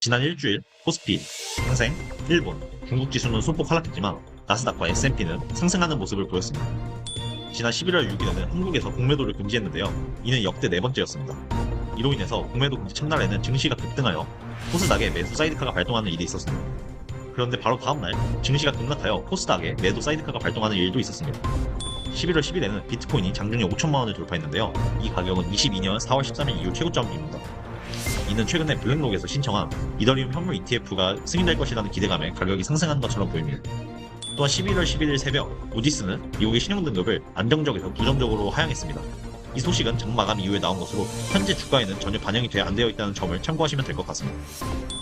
지난 일주일 코스피, 상생, 일본, 중국 지수는 소폭 하락했지만 나스닥과 S&P는 상승하는 모습을 보였습니다. 지난 11월 6일에는 한국에서 공매도를 금지했는데요. 이는 역대 네 번째였습니다. 이로 인해서 공매도 금지 첫날에는 증시가 급등하여 코스닥에 매수 사이드카가 발동하는 일이 있었습니다. 그런데 바로 다음날 증시가 급락하여 코스닥에 매도 사이드카가 발동하는 일도 있었습니다. 11월 10일에는 비트코인이 장중에 5천만 원을 돌파했는데요. 이 가격은 22년 4월 13일 이후 최고점입니다. 이는 최근에 블랙록에서 신청한 이더리움 현물 ETF가 승인될 것이라는 기대감에 가격이 상승한 것처럼 보입니다. 또한 11월 11일 새벽 무디스는 미국의 신용 등급을 안정적에서 부정적으로 하향했습니다. 이 소식은 장 마감 이후에 나온 것으로 현재 주가에는 전혀 반영이 안 되어 있다는 점을 참고하시면 될 것 같습니다.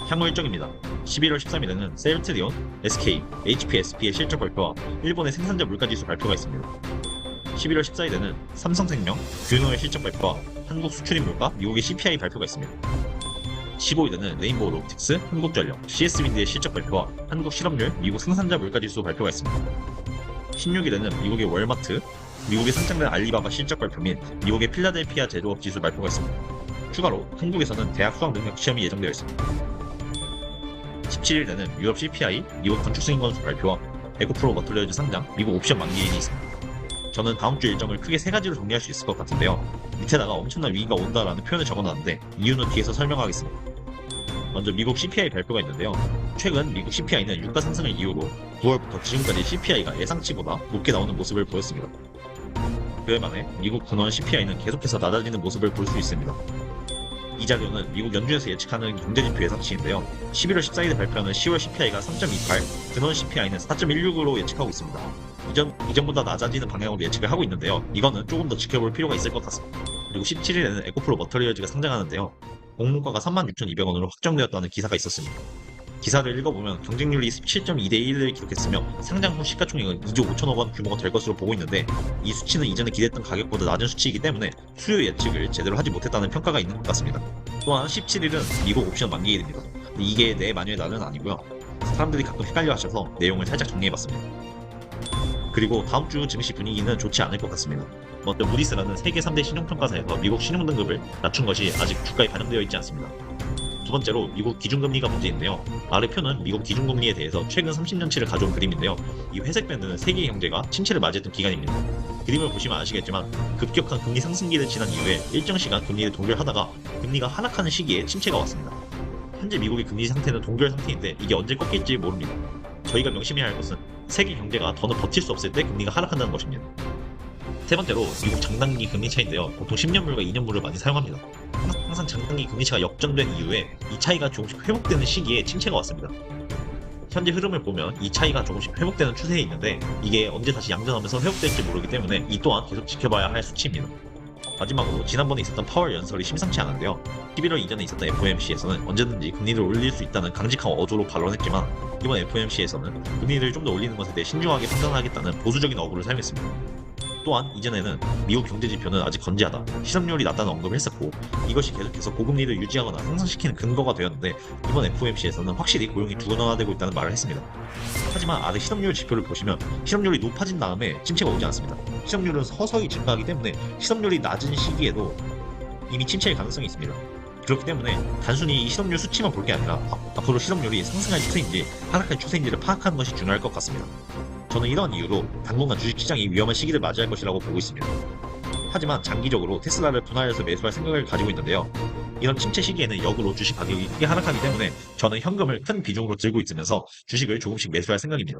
향후 일정입니다. 11월 13일에는 셀트리온, SK, HPSP의 실적 발표와 일본의 생산자 물가지수 발표가 있습니다. 11월 14일에는 삼성생명, 뷰노의 실적 발표와 한국 수출입 물가, 미국의 CPI 발표가 있습니다. 15일에는 레인보우 로보틱스, 한국전력, CS윈드의 실적 발표와 한국 실업률, 미국 생산자 물가지수 발표가 있습니다. 16일에는 미국의 월마트, 미국의 상장된 알리바바 실적 발표 및 미국의 필라델피아 제조업 지수 발표가 있습니다. 추가로 한국에서는 대학 수학 능력 시험이 예정되어 있습니다. 17일에는 유럽 CPI, 미국 건축 승인 건수 발표와 에코프로 머틀리얼즈 상장, 미국 옵션 만기일이 있습니다. 저는 다음 주 일정을 크게 세 가지로 정리할 수 있을 것 같은데요. 밑에다가 엄청난 위기가 온다라는 표현을 적어놨는데 이유는 뒤에서 설명하겠습니다. 먼저 미국 CPI 발표가 있는데요. 최근 미국 CPI는 유가 상승을 이유로 9월부터 지금까지 CPI가 예상치보다 높게 나오는 모습을 보였습니다. 그에 반해 미국 근원 CPI는 계속해서 낮아지는 모습을 볼 수 있습니다. 이 자료는 미국 연준에서 예측하는 경제지표 예상치인데요. 11월 14일에 발표하는 10월 CPI가 3.28, 근원 CPI는 4.16으로 예측하고 있습니다. 이전보다 낮아지는 방향으로 예측을 하고 있는데요. 이거는 조금 더 지켜볼 필요가 있을 것 같습니다. 그리고 17일에는 에코프로 머터리얼즈가 상장하는데요. 공모가가 36,200원으로 확정되었다는 기사가 있었습니다. 기사를 읽어보면 경쟁률이 17.2대 1을 기록했으며 상장 후 시가총액은 2조 5천억 원 규모가 될 것으로 보고 있는데 이 수치는 이전에 기대했던 가격보다 낮은 수치이기 때문에 수요 예측을 제대로 하지 못했다는 평가가 있는 것 같습니다. 또한 17일은 미국 옵션 만기일입니다. 이게 내 마녀의 날은 아니고요. 사람들이 가끔 헷갈려 하셔서 내용을 살짝 정리해봤습니다. 그리고 다음 주 증시 분위기는 좋지 않을 것 같습니다. 먼저 무디스라는 세계 3대 신용평가사에서 미국 신용등급을 낮춘 것이 아직 주가에 반영되어 있지 않습니다. 두 번째로 미국 기준금리가 문제인데요. 아래 표는 미국 기준금리에 대해서 최근 30년치를 가져온 그림인데요. 이 회색 밴드는 세계 경제가 침체를 맞이했던 기간입니다. 그림을 보시면 아시겠지만 급격한 금리 상승기를 지난 이후에 일정 시간 금리를 동결하다가 금리가 하락하는 시기에 침체가 왔습니다. 현재 미국의 금리 상태는 동결 상태인데 이게 언제 꺾일지 모릅니다. 저희가 명심해야 할 것은 세계 경제가 더는 버틸 수 없을 때 금리가 하락한다는 것입니다. 세 번째로 미국 장단기 금리 차인데요. 보통 10년물과 2년물을 많이 사용합니다. 항상 장단기 금리차가 역전된 이후에 이 차이가 조금씩 회복되는 시기에 침체가 왔습니다. 현재 흐름을 보면 이 차이가 조금씩 회복되는 추세에 있는데 이게 언제 다시 양전하면서 회복될지 모르기 때문에 이 또한 계속 지켜봐야 할 수치입니다. 마지막으로 지난번에 있었던 파월 연설이 심상치 않은데요. 11월 이전에 있었던 FOMC에서는 언제든지 금리를 올릴 수 있다는 강직한 어조로 발언했지만 이번 FOMC에서는 금리를 좀 더 올리는 것에 대해 신중하게 판단하겠다는 보수적인 어구를 사용했습니다. 또한 이전에는 미국 경제지표는 아직 건재하다, 실업률이 낮다는 언급을 했었고 이것이 계속해서 고금리를 유지하거나 상승시키는 근거가 되었는데 이번 FOMC에서는 확실히 고용이 둔화되고 있다는 말을 했습니다. 하지만 아래 실업률 지표를 보시면 실업률이 높아진 다음에 침체가 오지 않습니다. 실업률은 서서히 증가하기 때문에 실업률이 낮은 시기에도 이미 침체의 가능성이 있습니다. 그렇기 때문에 단순히 이 실업률 수치만 볼 게 아니라 앞으로 실업률이 상승할 추세인지 하락할 추세인지를 파악하는 것이 중요할 것 같습니다. 저는 이런 이유로 당분간 주식시장이 위험한 시기를 맞이할 것이라고 보고 있습니다. 하지만 장기적으로 테슬라를 분할해서 매수할 생각을 가지고 있는데요. 이런 침체 시기에는 역으로 주식 가격이 크게 하락하기 때문에 저는 현금을 큰 비중으로 들고 있으면서 주식을 조금씩 매수할 생각입니다.